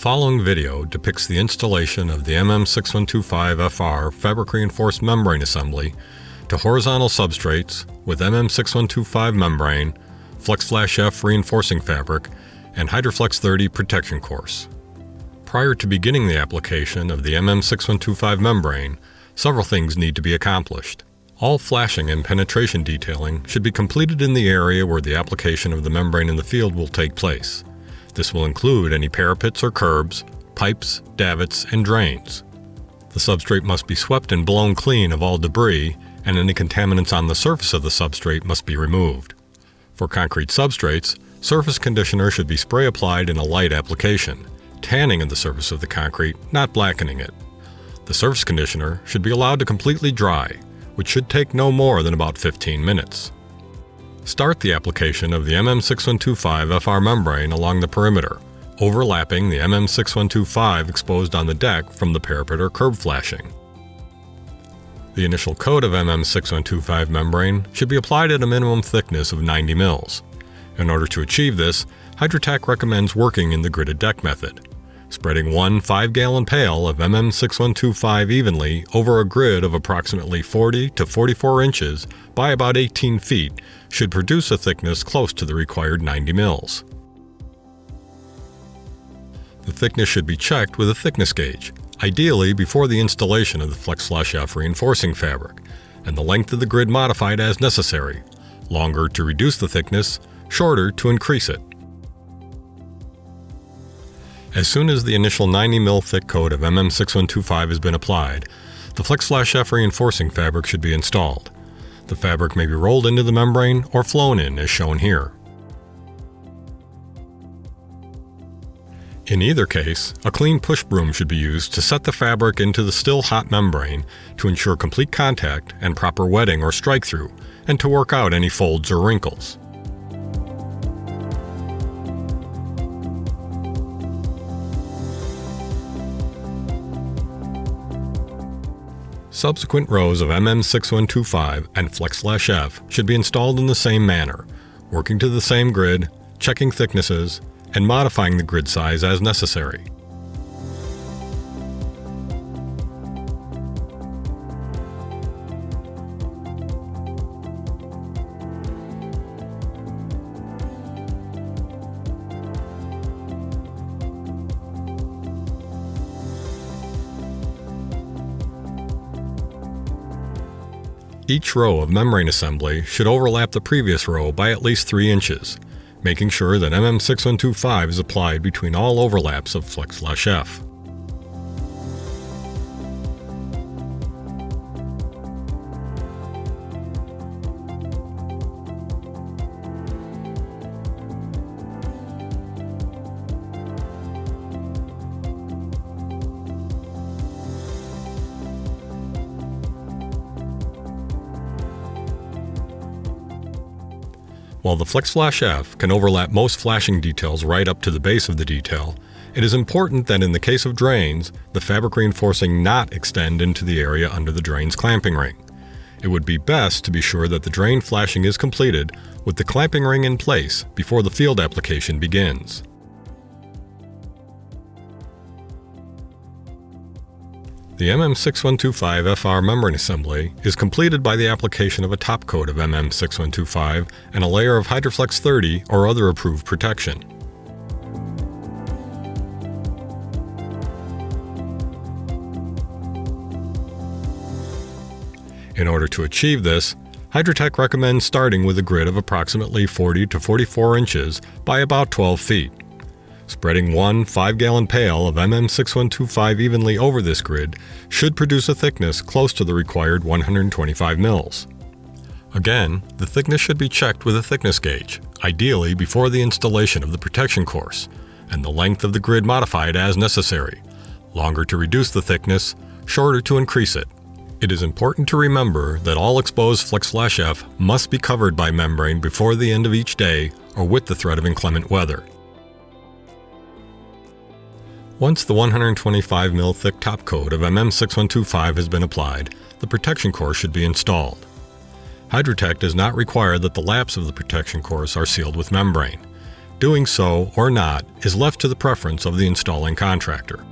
following video depicts the installation of the MM6125FR fabric reinforced membrane assembly to horizontal substrates with MM6125 membrane, FlexFlash-F reinforcing fabric, and Hydroflex 30 protection course. Prior to beginning the application of the MM6125 membrane, several things need to be accomplished. All flashing and penetration detailing should be completed in the area where the application of the membrane in the field will take place. This will include any parapets or curbs, pipes, davits, and drains. The substrate must be swept and blown clean of all debris, and any contaminants on the surface of the substrate must be removed. For concrete substrates, surface conditioner should be spray applied in a light application, tanning of the surface of the concrete, not blackening it. The surface conditioner should be allowed to completely dry, which should take no more than about 15 minutes. Start the application of the MM6125FR membrane along the perimeter, overlapping the MM6125 exposed on the deck from the parapet or curb flashing. The initial coat of MM6125 membrane should be applied at a minimum thickness of 90 mils. In order to achieve this, Hydrotech recommends working in the gridded deck method. Spreading one 5-gallon pail of MM6125 evenly over a grid of approximately 40 to 44 inches by about 18 feet should produce a thickness close to the required 90 mils. The thickness should be checked with a thickness gauge, ideally before the installation of the FlexFlash-F reinforcing fabric, and the length of the grid modified as necessary, longer to reduce the thickness, shorter to increase it. As soon as the initial 90 mil thick coat of MM6125 has been applied, the FlexFlash-F reinforcing fabric should be installed. The fabric may be rolled into the membrane or flown in as shown here. In either case, a clean push broom should be used to set the fabric into the still hot membrane to ensure complete contact and proper wetting or strike-through, and to work out any folds or wrinkles. Subsequent rows of MM6125 and FlexFlash-F should be installed in the same manner, working to the same grid, checking thicknesses, and modifying the grid size as necessary. Each row of membrane assembly should overlap the previous row by at least 3 inches, making sure that MM6125 is applied between all overlaps of FlexFlash-F. While the FlexFlash-F can overlap most flashing details right up to the base of the detail, it is important that in the case of drains, the fabric reinforcing not extend into the area under the drain's clamping ring. It would be best to be sure that the drain flashing is completed with the clamping ring in place before the field application begins. The MM6125FR membrane assembly is completed by the application of a top coat of MM6125 and a layer of Hydroflex 30 or other approved protection. In order to achieve this, Hydrotech recommends starting with a grid of approximately 40 to 44 inches by about 12 feet. Spreading one 5-gallon pail of MM6125 evenly over this grid should produce a thickness close to the required 125 mils. Again, the thickness should be checked with a thickness gauge, ideally before the installation of the protection course, and the length of the grid modified as necessary, longer to reduce the thickness, shorter to increase it. It is important to remember that all exposed FlexFlash-F must be covered by membrane before the end of each day or with the threat of inclement weather. Once the 125 mil thick top coat of MM6125 has been applied, the protection course should be installed. Hydrotech does not require that the laps of the protection course are sealed with membrane. Doing so or not is left to the preference of the installing contractor.